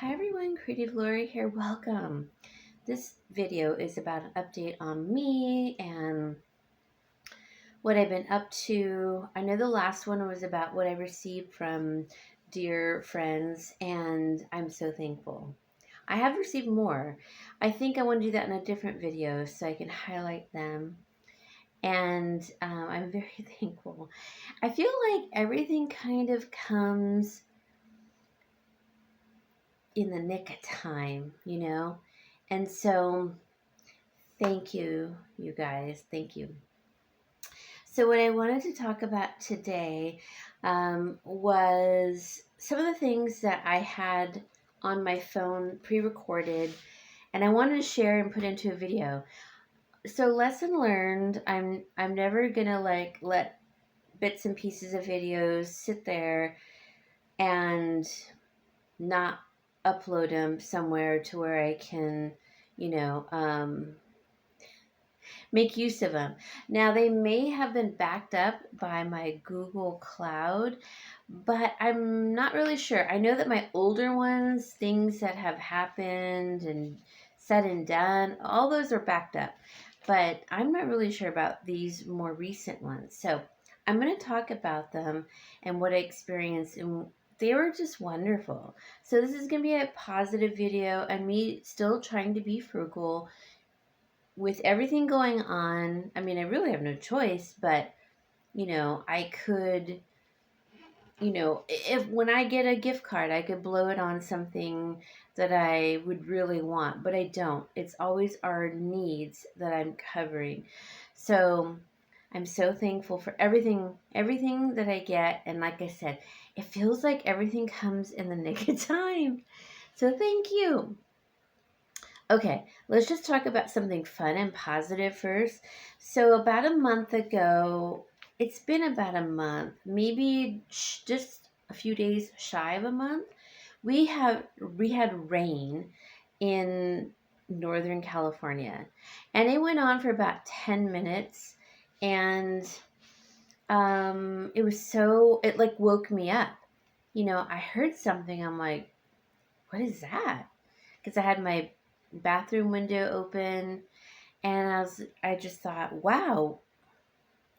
Hi everyone, Creative Lori here. Welcome. This video is about an update on me and what I've been up to. I know the last one was about what I received from dear friends, and I'm so thankful. I have received more. I think I want to do that in a different video so I can highlight them. And I'm very thankful. I feel like everything kind of comes in the nick of time, And so, thank you, you guys. Thank you. So, what I wanted to talk about today was some of the things that I had on my phone pre-recorded, and I wanted to share and put into a video. So, lesson learned. I'm never gonna let bits and pieces of videos sit there and not upload them somewhere to where I can, you know, make use of them. Now, they may have been backed up by my Google Cloud, but I'm not really sure. I know that my older ones, things that have happened and said and done, all those are backed up, but I'm not really sure about these more recent ones. So I'm going to talk about them and what I experienced, and they were just wonderful. So this is going to be a positive video and me still trying to be frugal with everything going on. I mean, I really have no choice, but I could, if when I get a gift card, I could blow it on something that I would really want, but I don't. It's always our needs that I'm covering. So I'm so thankful for everything that I get. And like I said, it feels like everything comes in the nick of time. So thank you. Okay, let's just talk about something fun and positive first. So about a month ago, it's been about a month, maybe just a few days shy of a month. We had rain in Northern California, and it went on for about 10 minutes, and it like woke me up. I heard something. I'm like, what is that? Because I had my bathroom window open, and I just thought, wow,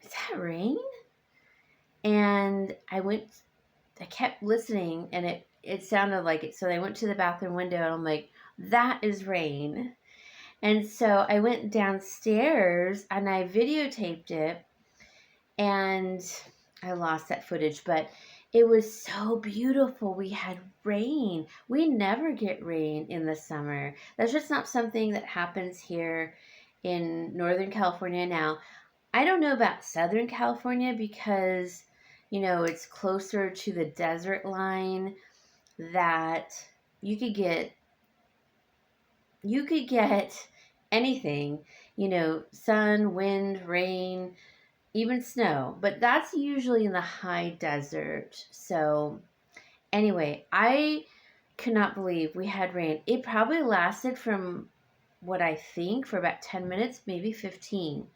is that rain? And I kept listening, and it sounded like it. So I went to the bathroom window, and I'm like, that is rain. And so I went downstairs and I videotaped it, and I lost that footage, but it was so beautiful. We had rain. We never get rain in the summer. That's just not something that happens here in Northern California now. I don't know about Southern California because, it's closer to the desert line that you could get anything, sun, wind, rain, even snow, but that's usually in the high desert. So anyway, I could not believe we had rain. It probably lasted from what I think for about 10 minutes, maybe 15,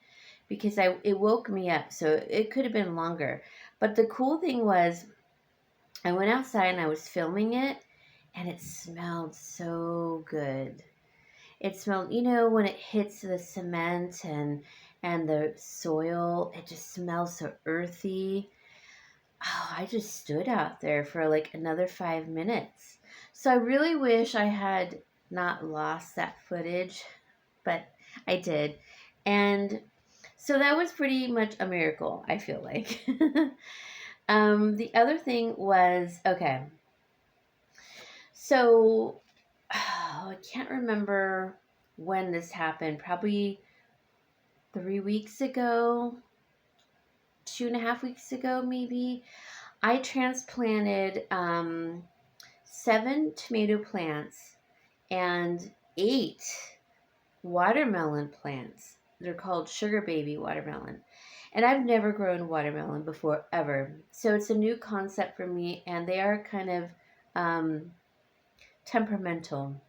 because it woke me up. So it could have been longer. But the cool thing was I went outside and I was filming it, and it smelled so good. It smelled, when it hits the cement and the soil, it just smells so earthy. Oh, I just stood out there for like another 5 minutes. So I really wish I had not lost that footage, but I did. And so that was pretty much a miracle, I feel like. The other thing was, okay, so I can't remember when this happened, probably 3 weeks ago, 2.5 weeks ago, maybe. I transplanted 7 tomato plants and 8 watermelon plants. They're called sugar baby watermelon. And I've never grown watermelon before, ever. So it's a new concept for me, and they are kind of temperamental,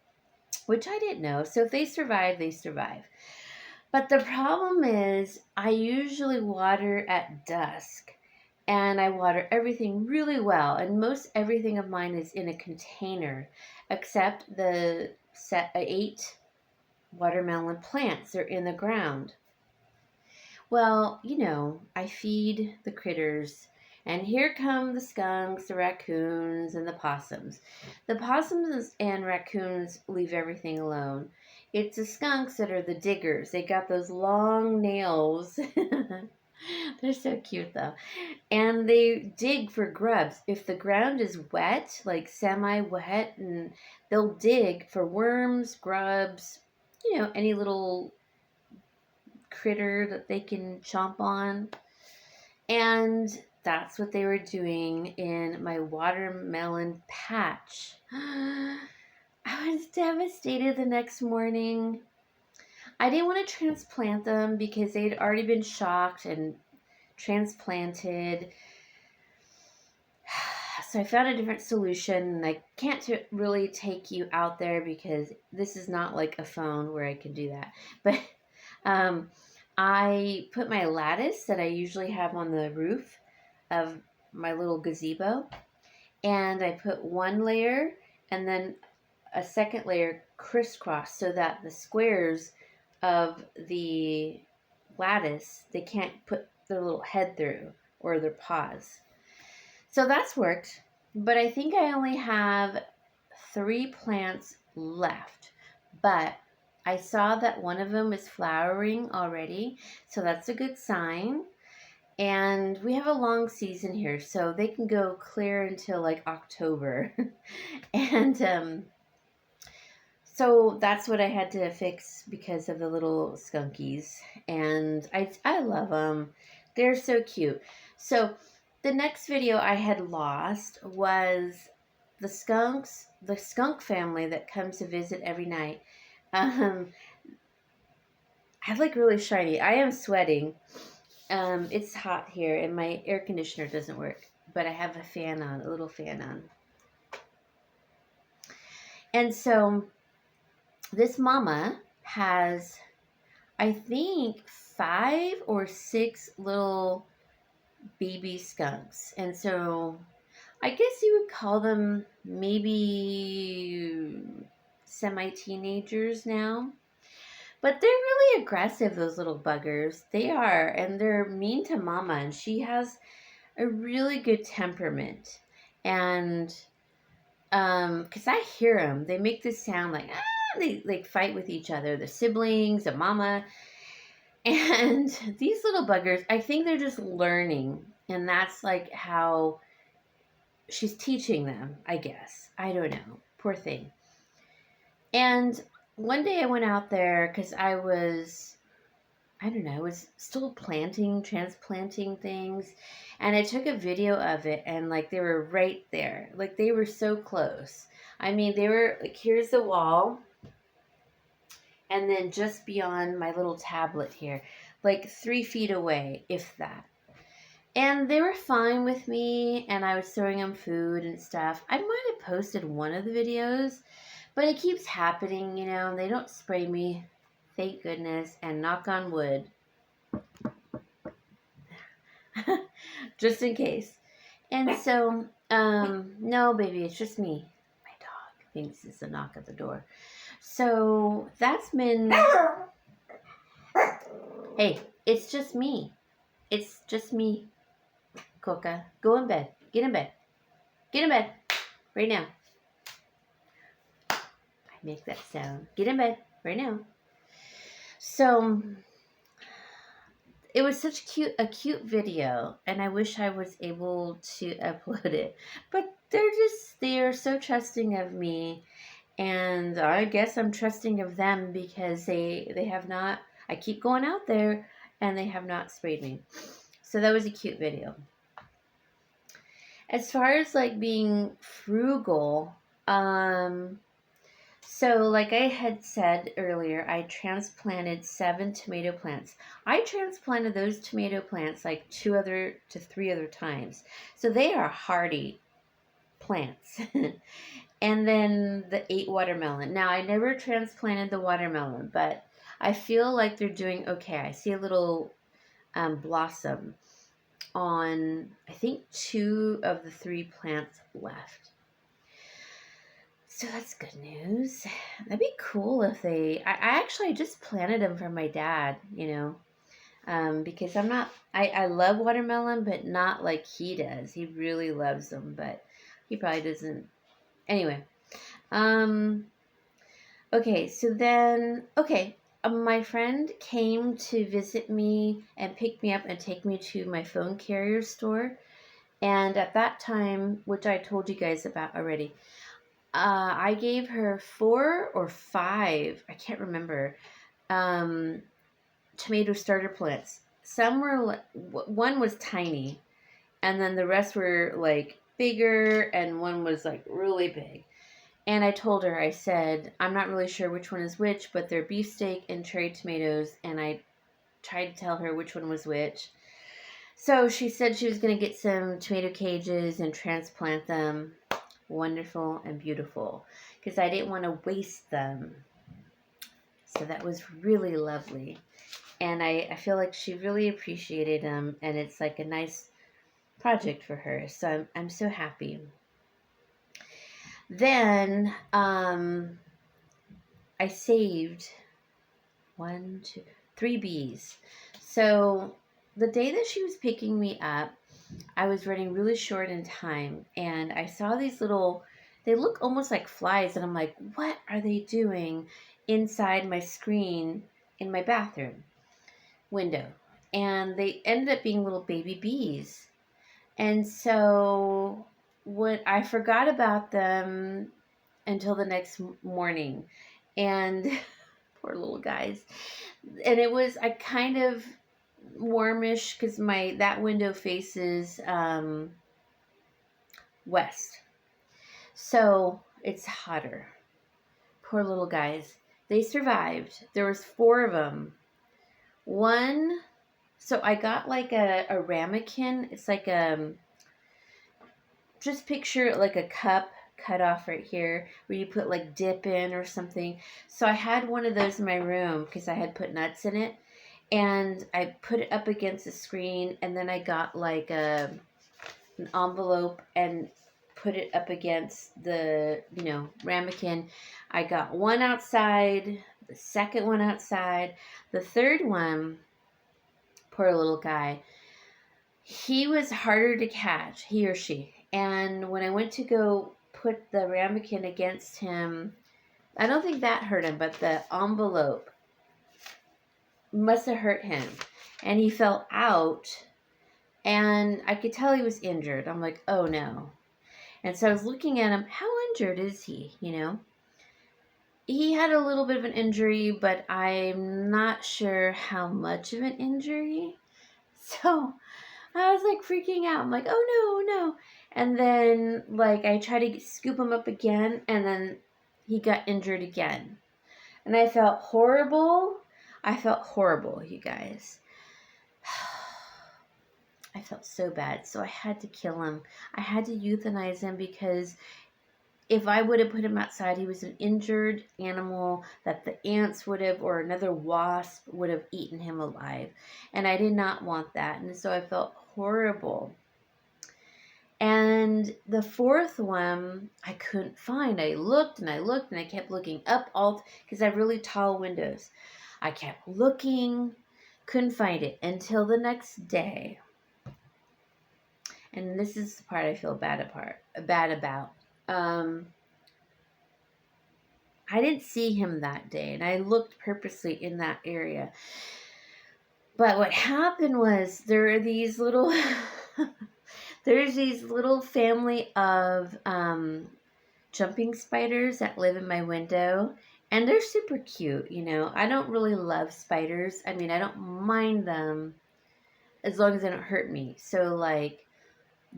which I didn't know. So if they survive, they survive. But the problem is I usually water at dusk, And I water everything really well. And most everything of mine is in a container, except the 8 watermelon plants. They're in the ground. Well, I feed the critters, and here come the skunks, the raccoons, and the possums. The possums and raccoons leave everything alone. It's the skunks that are the diggers. They got those long nails. They're so cute, though. And they dig for grubs. If the ground is wet, like semi wet, and they'll dig for worms, grubs, any little critter that they can chomp on. And that's what they were doing in my watermelon patch. I was devastated the next morning. I didn't want to transplant them because they'd already been shocked and transplanted. So I found a different solution, and I can't really take you out there because this is not like a phone where I can do that. But I put my lattice that I usually have on the roof of my little gazebo, and I put one layer and then a second layer crisscross so that the squares of the lattice, they can't put their little head through or their paws. So that's worked, but I think I only have 3 plants left, but I saw that one of them is flowering already, so that's a good sign. And we have a long season here, so they can go clear until like October. And so that's what I had to fix because of the little skunkies. And I love them. They're so cute. So the next video I had lost was the skunks, the skunk family that comes to visit every night. I have like really shiny. I am sweating. It's hot here and my air conditioner doesn't work, but I have a little fan on. And so this mama has, I think, 5 or 6 little baby skunks. And so I guess you would call them maybe semi-teenagers now. But they're really aggressive, those little buggers. They are. And they're mean to mama. And she has a really good temperament. And because I hear them, they make this sound like, they like fight with each other. The siblings, the mama. And these little buggers, I think they're just learning. And that's like how she's teaching them, I guess. I don't know. Poor thing. And one day I went out there because I was still transplanting things. And I took a video of it, and like they were right there. Like they were so close. I mean, they were like, here's the wall. And then just beyond my little tablet here, like 3 feet away, if that. And they were fine with me, and I was throwing them food and stuff. I might have posted one of the videos, but it keeps happening, They don't spray me, thank goodness, and knock on wood. Just in case. And so, no, baby, it's just me. My dog thinks it's a knock at the door. So that's been... Hey, it's just me. It's just me. Coca, go in bed. Get in bed. Get in bed. Right now. I make that sound. Get in bed. Right now. So it was such a cute video, and I wish I was able to upload it. But they're so trusting of me, and I guess I'm trusting of them because they have not, I keep going out there, and they have not sprayed me. So that was a cute video. As far as like being frugal, so like I had said earlier, I transplanted 7 tomato plants. I transplanted those tomato plants like 2 to 3 other times. So they are hardy plants. And then the 8 watermelon. Now I never transplanted the watermelon, but I feel like they're doing okay. I see a little blossom. on, I think, 2 of the 3 plants left. So that's good news. That'd be cool if I actually just planted them for my dad, because I love watermelon, but not like he does. He really loves them, but he probably doesn't. Anyway, um, okay, my friend came to visit me and pick me up and take me to my phone carrier store. And at that time, which I told you guys about already, I gave her 4 or 5, I can't remember, tomato starter plants. Some were, one was tiny, and then the rest were like bigger, and one was like really big. And I told her, I said, I'm not really sure which one is which, but they're beefsteak and cherry tomatoes. And I tried to tell her which one was which. So she said she was going to get some tomato cages and transplant them. Wonderful and beautiful. Because I didn't want to waste them. So that was really lovely. And I feel like she really appreciated them. And it's like a nice project for her. So I'm so happy. Then I saved 1, 2, 3 bees. So the day that she was picking me up, I was running really short in time, and I saw these little, they look almost like flies, and I'm like, what are they doing inside my screen in my bathroom window? And they ended up being little baby bees. And so when I forgot about them until the next morning, and poor little guys. And it was, I kind of warmish because that window faces west, so it's hotter. Poor little guys. They survived. There was 4 of them. One, so I got like a ramekin. It's like just picture like a cup cut off right here where you put like dip in or something. So I had one of those in my room because I had put nuts in it, and I put it up against the screen, and then I got like an envelope and put it up against the ramekin. I got one outside, the second one outside, the third one, poor little guy, he was harder to catch, he or she. And when I went to go put the ramekin against him, I don't think that hurt him, but the envelope must have hurt him. And he fell out, and I could tell he was injured. I'm like, oh no. And so I was looking at him, how injured is he, He had a little bit of an injury, but I'm not sure how much of an injury. So I was like freaking out. I'm like, oh no, no. And then like I tried to scoop him up again, and then he got injured again. And I felt horrible. I felt horrible, you guys. I felt so bad. So I had to kill him. I had to euthanize him because if I would have put him outside, he was an injured animal that the ants would have, or another wasp would have eaten him alive. And I did not want that. And so I felt horrible. And the 4th one, I couldn't find. I looked and I looked and I kept looking up because I have really tall windows. I kept looking, couldn't find it until the next day. And this is the part I feel bad about. I didn't see him that day, and I looked purposely in that area. But what happened was there's these little family of jumping spiders that live in my window, and they're super cute. I don't really love spiders. I mean, I don't mind them as long as they don't hurt me. So like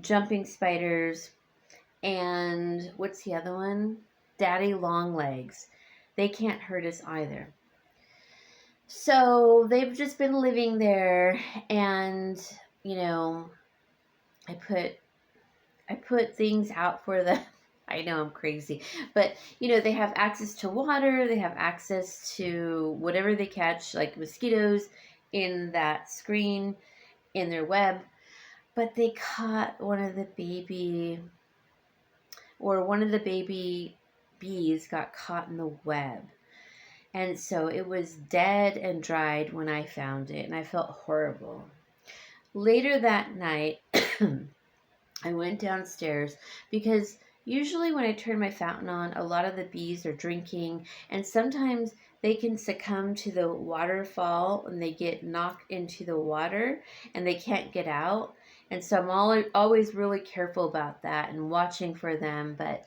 jumping spiders, and what's the other one? Daddy long legs. They can't hurt us either. So they've just been living there, and I put things out for them. I know I'm crazy, but they have access to water, they have access to whatever they catch, like mosquitoes in that screen, in their web. but they caught one of the baby bees got caught in the web. And so it was dead and dried when I found it, and I felt horrible. Later that night, I went downstairs because usually when I turn my fountain on, a lot of the bees are drinking, and sometimes they can succumb to the waterfall and they get knocked into the water and they can't get out. And so I'm always really careful about that and watching for them. But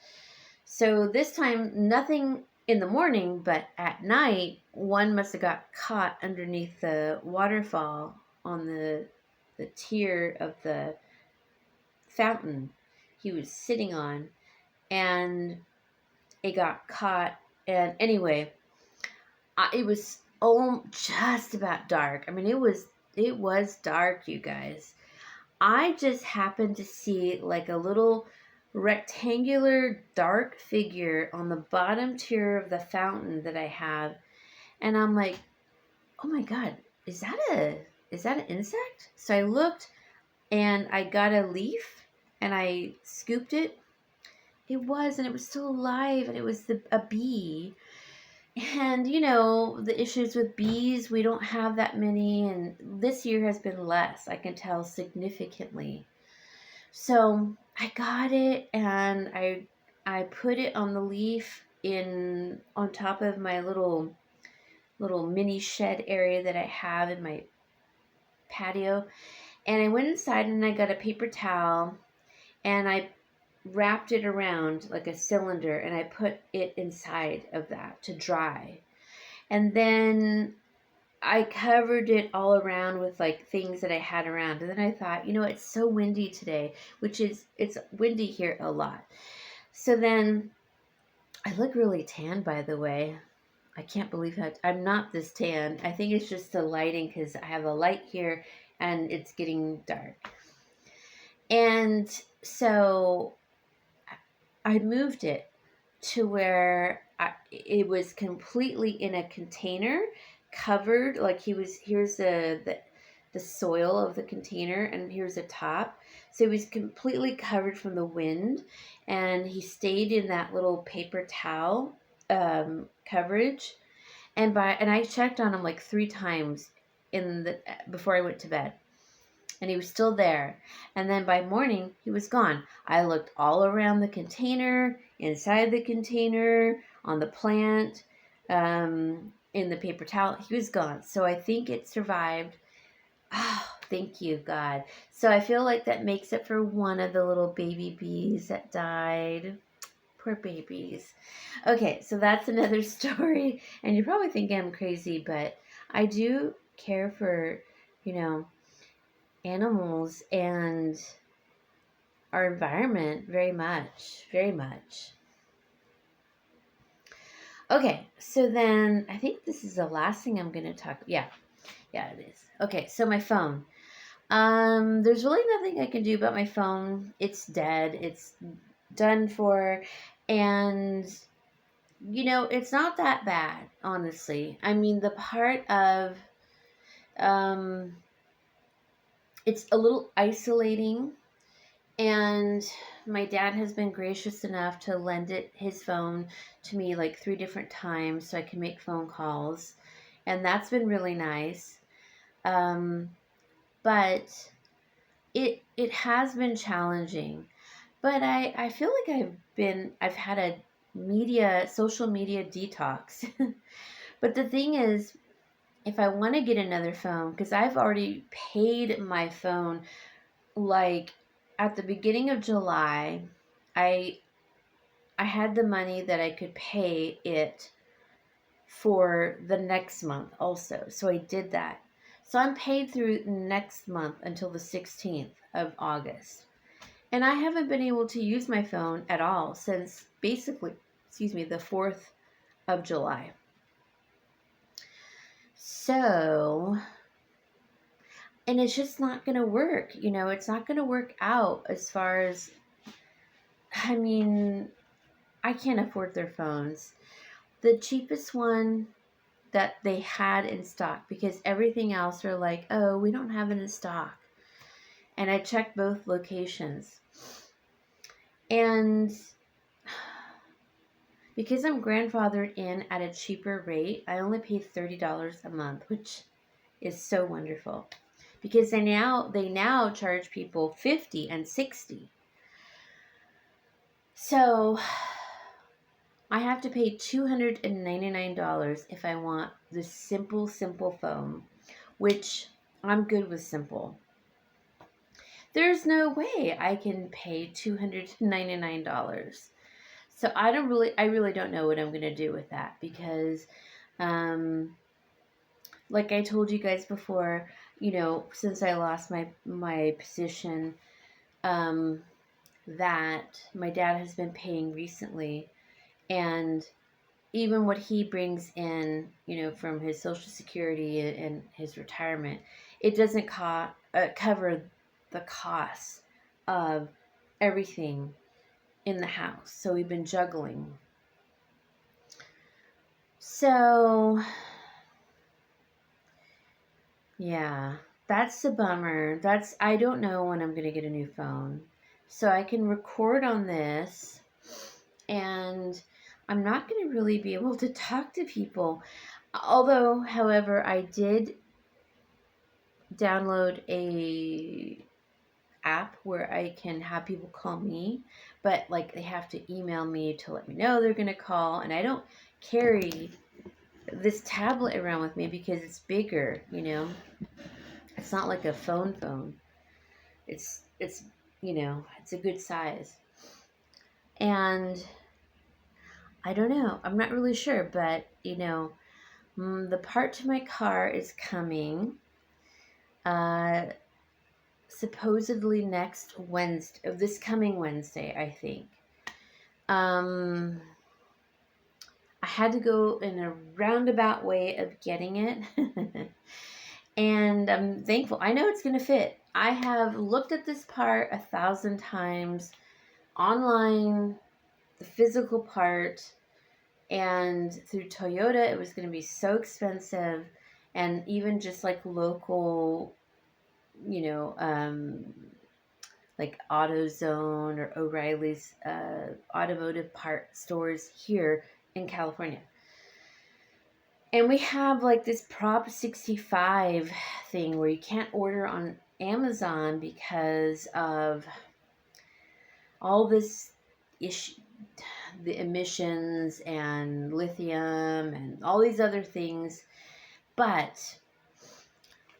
so this time, nothing in the morning, but at night, one must have got caught underneath the waterfall on the tier of the fountain he was sitting on, and it got caught. And anyway, it was just about dark. I mean, it was dark, you guys. I just happened to see like a little rectangular dark figure on the bottom tier of the fountain that I have, and I'm like, oh my god, is that an insect? So I looked, and I got a leaf and I scooped it. And it was still alive, and it was a bee. And the issues with bees, we don't have that many, and this year has been less. I can tell significantly. So I got it, and I put it on the leaf in on top of my little mini shed area that I have in my patio. And I went inside and I got a paper towel, and I wrapped it around like a cylinder, and I put it inside of that to dry. And then I covered it all around with like things that I had around. And then I thought, it's so windy today, it's windy here a lot. So then I look really tan, by the way. I can't believe how I'm not this tan. I think it's just the lighting because I have a light here and it's getting dark. And so I moved it to where it was completely in a container, covered. Like here's the soil of the container, and here's the top. So it was completely covered from the wind, and he stayed in that little paper towel coverage. And I checked on him like 3 times before I went to bed, and he was still there. And then by morning, he was gone. I looked all around the container, inside the container, on the plant, in the paper towel. He was gone. So I think it survived. Oh, thank you, God. So I feel like that makes it for one of the little baby bees that died. Poor babies. Okay, so that's another story. And you're probably thinking I'm crazy, but I do care for, animals and our environment very much, very much. Okay, so then I think this is the last thing I'm going to talk. Yeah, it is. Okay, so my phone. There's really nothing I can do about my phone. It's dead. It's done for, and it's not that bad, honestly. I mean, the part of it's a little isolating. And my dad has been gracious enough to lend his phone to me like 3 different times so I can make phone calls. And that's been really nice. But it has been challenging. But I feel like I've had a social media detox. But the thing is, if I want to get another phone, because I've already paid my phone, like at the beginning of July, I had the money that I could pay it for the next month also. So I did that. So I'm paid through next month until the 16th of August. And I haven't been able to use my phone at all since basically, the 4th of July. So, and it's just not going to work. It's not going to work out as far as, I mean, I can't afford their phones. The cheapest one that they had in stock, because everything else are like, oh, we don't have it in stock. And I checked both locations. And because I'm grandfathered in at a cheaper rate, I only pay $30 a month, which is so wonderful. Because they now charge people 50 and 60. So I have to pay $299 if I want the simple phone, which I'm good with simple. There's no way I can pay $299. So I really don't know what I'm going to do with that because, like I told you guys before, since I lost my position, that my dad has been paying recently, and even what he brings in, from his Social Security and his retirement, it doesn't cover the costs of everything in the house. So we've been juggling. So, yeah, that's the bummer. I don't know when I'm going to get a new phone. So I can record on this, and I'm not going to really be able to talk to people. Although, however, I did download a app where I can have people call me, but like they have to email me to let me know they're going to call, and I don't carry this tablet around with me because it's bigger, It's not like a phone. It's it's a good size. And I don't know. I'm not really sure, but the part to my car is coming. Supposedly next Wednesday, this coming Wednesday, I think. I had to go in a roundabout way of getting it. And I'm thankful. I know it's going to fit. I have looked at this part 1,000 times online, the physical part, and through Toyota, it was going to be so expensive. And even just like local, like AutoZone or O'Reilly's automotive part stores here in California. And we have like this Prop 65 thing where you can't order on Amazon because of all this issue, the emissions and lithium and all these other things. But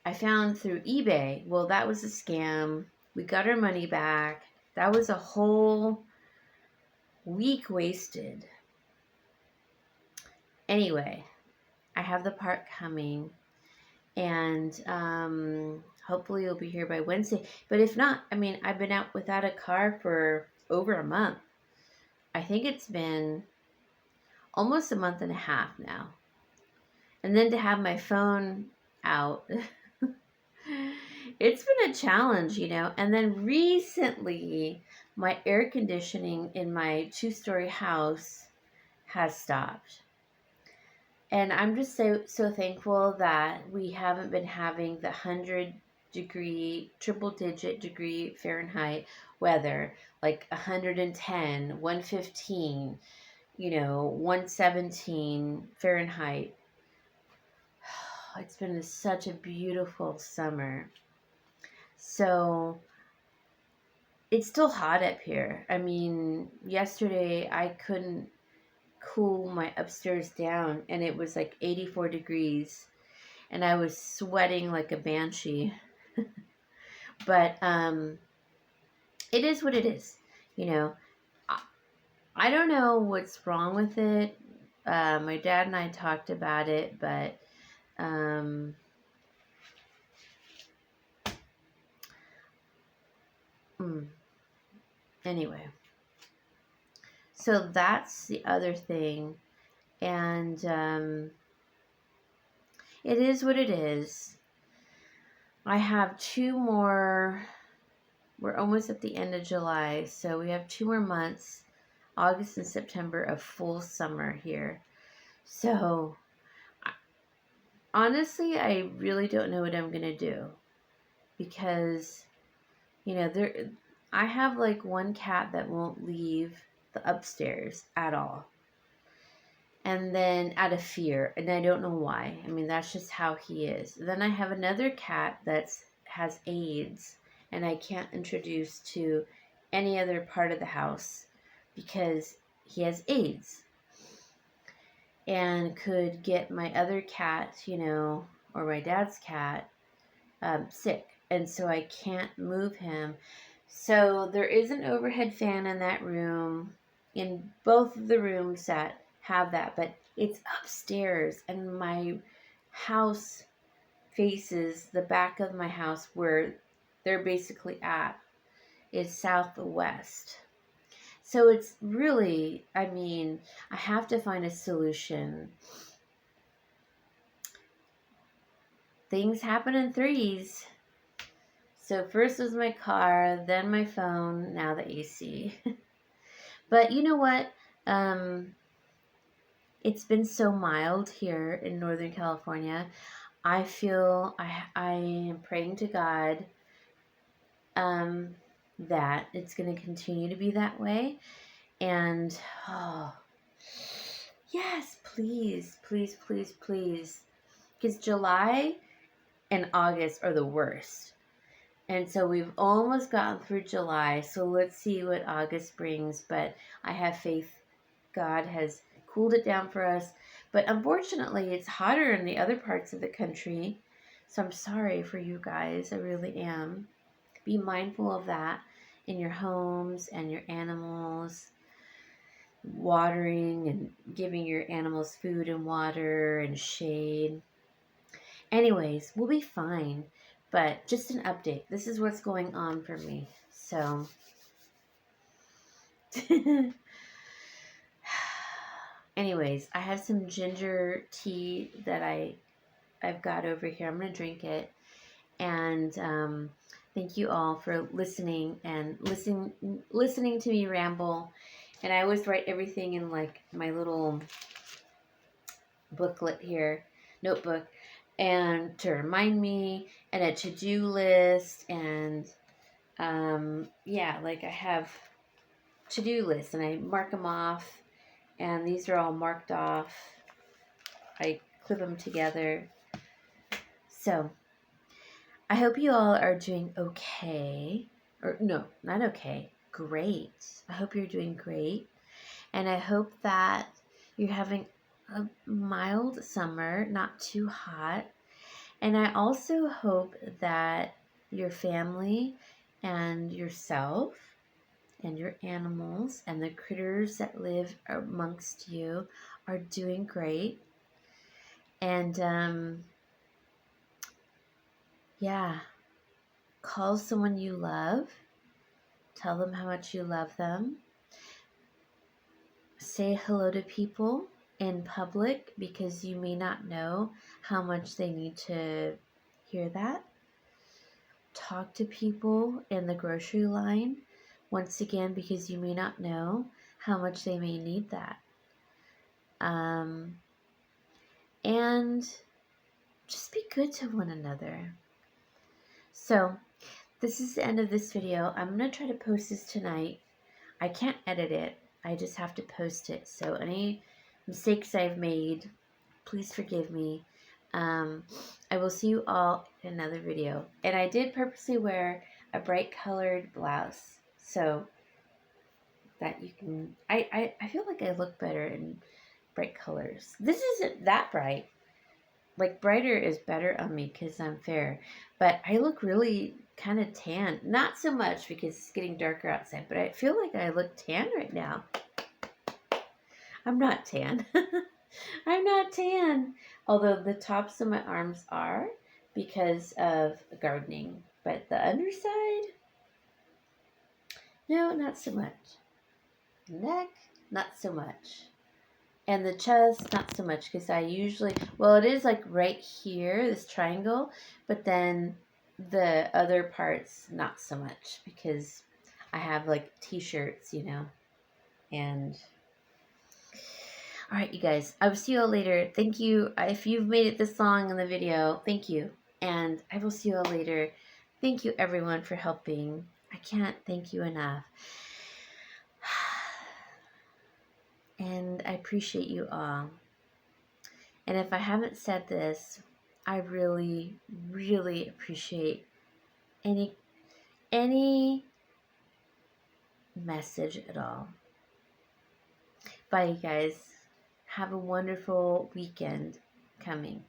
I found through eBay, well, that was a scam. We got our money back. That was a whole week wasted. Anyway, I have the part coming, and hopefully it'll be here by Wednesday. But if not, I've been out without a car for over a month. I think it's been almost a month and a half now. And then to have my phone out, it's been a challenge, And then recently, my air conditioning in my 2-story house has stopped. And I'm just so thankful that we haven't been having the 100-degree, triple-digit degree Fahrenheit weather, like 110, 115, 117 Fahrenheit. It's been such a beautiful summer. So it's still hot up here. Yesterday I couldn't cool my upstairs down, and it was like 84 degrees, and I was sweating like a banshee. But it is what it is. I don't know what's wrong with it. My dad and I talked about it, but anyway. So that's the other thing. And it is what it is. I have 2 more. We're almost at the end of July, so we have 2 more months, August and September, of full summer here. So honestly, I really don't know what I'm going to do, because there, I have like one cat that won't leave the upstairs at all. And then out of fear, and I don't know why. I mean, that's just how he is. Then I have another cat that's has AIDS, and I can't introduce to any other part of the house because he has AIDS and could get my other cat, or my dad's cat, sick. And so I can't move him. So there is an overhead fan in that room, in both of the rooms that have that, but it's upstairs, and my house faces the back of my house where they're basically at is southwest. So it's really, I mean, I have to find a solution. Things happen in threes. So first was my car, then my phone, now the AC. But you know what? It's been so mild here in Northern California. I feel I am praying to God that it's going to continue to be that way. And oh, yes, please, please, please, please. Because July and August are the worst. And so we've almost gotten through July. So let's see what August brings. But I have faith God has cooled it down for us. But unfortunately, it's hotter in the other parts of the country. So I'm sorry for you guys. I really am. Be mindful of that in your homes and your animals. Watering and giving your animals food and water and shade. Anyways, we'll be fine. But just an update. This is what's going on for me. So, anyways, I have some ginger tea that I've got over here. I'm going to drink it. And thank you all for listening and listening to me ramble. And I always write everything in like my little booklet here, notebook, and to remind me, and a to-do list, and like I have to-do lists and I mark them off, and these are all marked off. I clip them together. So I hope you all are doing okay. Or no, not okay. Great. I hope you're doing great. And I hope that you're having a mild summer, not too hot. And I also hope that your family and yourself and your animals and the critters that live amongst you are doing great. And call someone you love. Tell them how much you love them. Say hello to people in public because you may not know how much they need to hear that. Talk to people in the grocery line, once again, because you may not know how much they may need that. And just be good to one another. So, this is the end of this video. I'm going to try to post this tonight. I can't edit it. I just have to post it. So, any mistakes I've made, please forgive me. I will see you all in another video. And I did purposely wear a bright colored blouse so that you can, I feel like I look better in bright colors. This isn't that bright. Like, brighter is better on me because I'm fair. But I look really kind of tan. Not so much because it's getting darker outside, but I feel like I look tan right now. I'm not tan. I'm not tan. Although the tops of my arms are because of gardening. But the underside, no, not so much. Neck, not so much. And the chest, not so much, because I usually, well, it is like right here, this triangle, but then the other parts, not so much, because I have like t-shirts, and all right, you guys, I will see you all later. Thank you. If you've made it this long in the video, thank you. And I will see you all later. Thank you, everyone, for helping. can't thank you enough. And I appreciate you all. And if I haven't said this, I really, really appreciate any any message at all. Bye, you guys. Have a wonderful weekend coming.